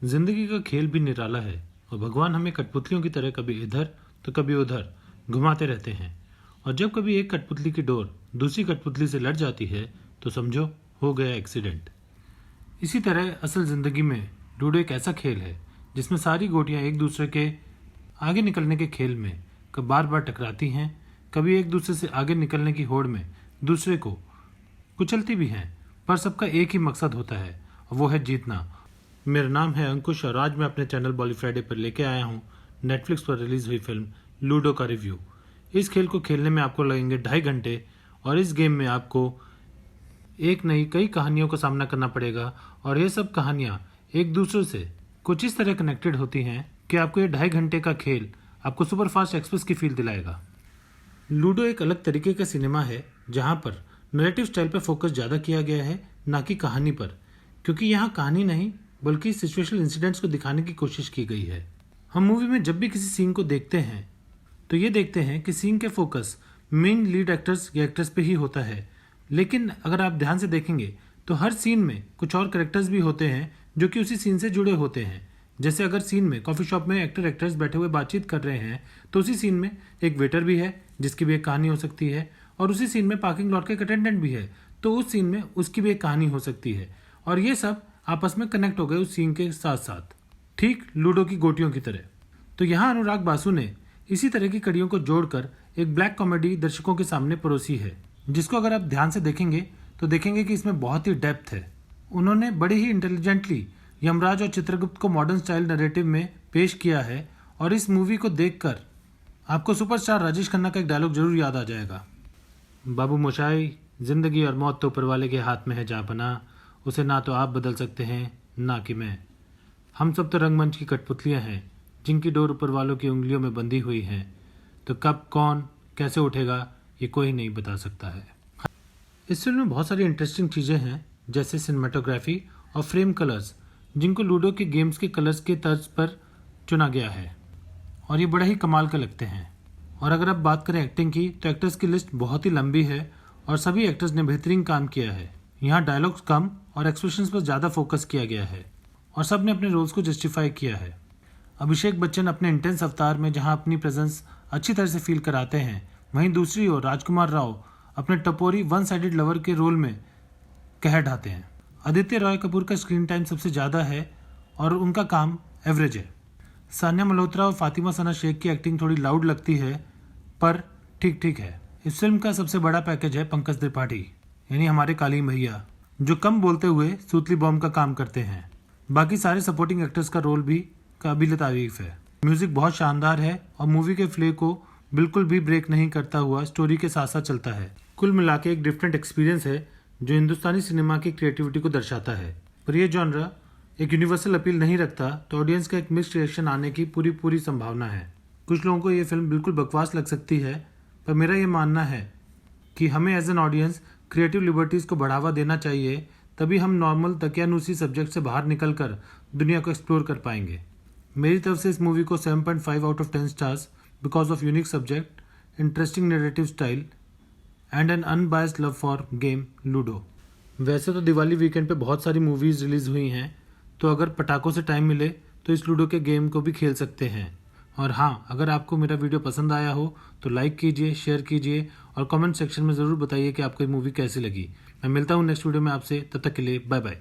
जिंदगी का खेल भी निराला है और भगवान हमें कठपुतलियों की तरह कभी इधर तो कभी उधर घुमाते रहते हैं। और जब कभी एक कठपुतली की डोर दूसरी कठपुतली से लड़ जाती है तो समझो हो गया एक्सीडेंट। इसी तरह असल जिंदगी में लूडो एक ऐसा खेल है जिसमें सारी गोटियां एक दूसरे के आगे निकलने के खेल में कब बार बार टकराती हैं, कभी एक दूसरे से आगे निकलने की होड़ में दूसरे को कुचलती भी हैं, पर सबका एक ही मकसद होता है और वो है जीतना। मेरा नाम है अंकुश और आज मैं अपने चैनल बॉली फ्राइडे पर लेके आया हूँ नेटफ्लिक्स पर रिलीज हुई फिल्म लूडो का रिव्यू। इस खेल को खेलने में आपको लगेंगे 2.5 घंटे और इस गेम में आपको एक नई कई कहानियों का सामना करना पड़ेगा और ये सब कहानियाँ एक दूसरे से कुछ इस तरह कनेक्टेड होती हैं कि आपको ये 2.5 घंटे का खेल आपको सुपर फास्ट एक्सप्रेस की फील दिलाएगा। लूडो एक अलग तरीके का सिनेमा है जहाँ पर नैरेटिव स्टाइल पर फोकस ज़्यादा किया गया है, ना कि कहानी पर, क्योंकि यहाँ कहानी नहीं बल्कि सिचुएशनल इंसिडेंट्स को दिखाने की कोशिश की गई है। हम मूवी में जब भी किसी सीन को देखते हैं तो ये देखते हैं कि सीन के फोकस मेन लीड एक्टर्स या एक्ट्रेस पे ही होता है, लेकिन अगर आप ध्यान से देखेंगे तो हर सीन में कुछ और कैरेक्टर्स भी होते हैं जो कि उसी सीन से जुड़े होते हैं। जैसे अगर सीन में कॉफ़ी शॉप में एक्टर एक्ट्रेस बैठे हुए बातचीत कर रहे हैं तो उसी सीन में एक वेटर भी है जिसकी भी एक कहानी हो सकती है, और उसी सीन में पार्किंग लॉट का एक अटेंडेंट भी है तो उस सीन में उसकी भी एक कहानी हो सकती है, और ये सब आपस में कनेक्ट हो गए उस सीन के साथ साथ, ठीक लूडो की गोटियों की तरह। तो यहाँ अनुराग बासु ने इसी तरह की कड़ियों को जोड़कर एक ब्लैक कॉमेडी दर्शकों के सामने परोसी है, जिसको अगर आप ध्यान से देखेंगे तो देखेंगे कि इसमें बहुत ही डेप्थ है। उन्होंने बड़े ही इंटेलिजेंटली यमराज और चित्रगुप्त को मॉडर्न स्टाइल नैरेटिव में पेश किया है, और इस मूवी को देखकर आपको सुपरस्टार राजेश खन्ना का एक डायलॉग जरूर याद आ जाएगा। बाबू मोशाई, जिंदगी और मौत तो ऊपर वाले के हाथ में है जापना, उसे ना तो आप बदल सकते हैं ना कि मैं। हम सब तो रंगमंच की कठपुतलियां हैं जिनकी डोर ऊपर वालों की उंगलियों में बंधी हुई है, तो कब कौन कैसे उठेगा ये कोई नहीं बता सकता है। इस फिल्म में बहुत सारी इंटरेस्टिंग चीज़ें हैं, जैसे सिनेमाटोग्राफी और फ्रेम कलर्स, जिनको लूडो के गेम्स के कलर्स के तर्ज पर चुना गया है और ये बड़ा ही कमाल के लगते हैं। और अगर आप बात करें एक्टिंग की तो एक्टर्स की लिस्ट बहुत ही लंबी है और सभी एक्टर्स ने बेहतरीन काम किया है। यहाँ डायलॉग्स कम और एक्सप्रेशंस पर ज़्यादा फोकस किया गया है और सब ने अपने रोल्स को जस्टिफाई किया है। अभिषेक बच्चन अपने इंटेंस अवतार में जहाँ अपनी प्रेजेंस अच्छी तरह से फील कराते हैं, वहीं दूसरी ओर राजकुमार राव अपने टपोरी वन साइडेड लवर के रोल में कहर ढाते हैं। आदित्य रॉय कपूर का स्क्रीन टाइम सबसे ज़्यादा है और उनका काम एवरेज है। सान्या मल्होत्रा और फातिमा सना शेख की एक्टिंग थोड़ी लाउड लगती है, पर ठीक ठीक है। इस फिल्म का सबसे बड़ा पैकेज है पंकज त्रिपाठी, यानी हमारे काली भैया, जो कम बोलते हुए सूतली बॉम्ब का काम करते हैं। बाकी सारे सपोर्टिंग एक्टर्स का रोल भी काबिल तारीफ है। म्यूजिक बहुत शानदार है और मूवी के फ्ले को बिल्कुल भी ब्रेक नहीं करता हुआ स्टोरी के साथ साथ चलता है। कुल मिला के एक डिफरेंट एक्सपीरियंस है जो हिंदुस्तानी सिनेमा की क्रिएटिविटी को दर्शाता है। पर यह जॉनरा एक यूनिवर्सल अपील नहीं रखता तो ऑडियंस का एक मिक्स्ड रिएक्शन आने की पूरी संभावना है। कुछ लोगों को ये फिल्म बिल्कुल बकवास लग सकती है, पर मेरा ये मानना है कि हमें as an audience creative liberties को बढ़ावा देना चाहिए, तभी हम नॉर्मल तकियानुसी सब्जेक्ट से बाहर निकलकर दुनिया को एक्सप्लोर कर पाएंगे। मेरी तरफ से इस मूवी को 7.5 out of 10 stars because of unique subject, interesting narrative style and N unbiased love for game ludo. वैसे तो दिवाली वीकेंड पे बहुत सारी मूवीज़ रिलीज़ हुई हैं, तो अगर पटाखों से टाइम मिले तो इस लूडो के गेम को भी खेल सकते हैं। और हाँ, अगर आपको मेरा वीडियो पसंद आया हो तो लाइक कीजिए, शेयर कीजिए और कमेंट सेक्शन में ज़रूर बताइए कि आपको ये मूवी कैसी लगी। मैं मिलता हूँ नेक्स्ट वीडियो में आपसे, तब तक के लिए बाय बाय।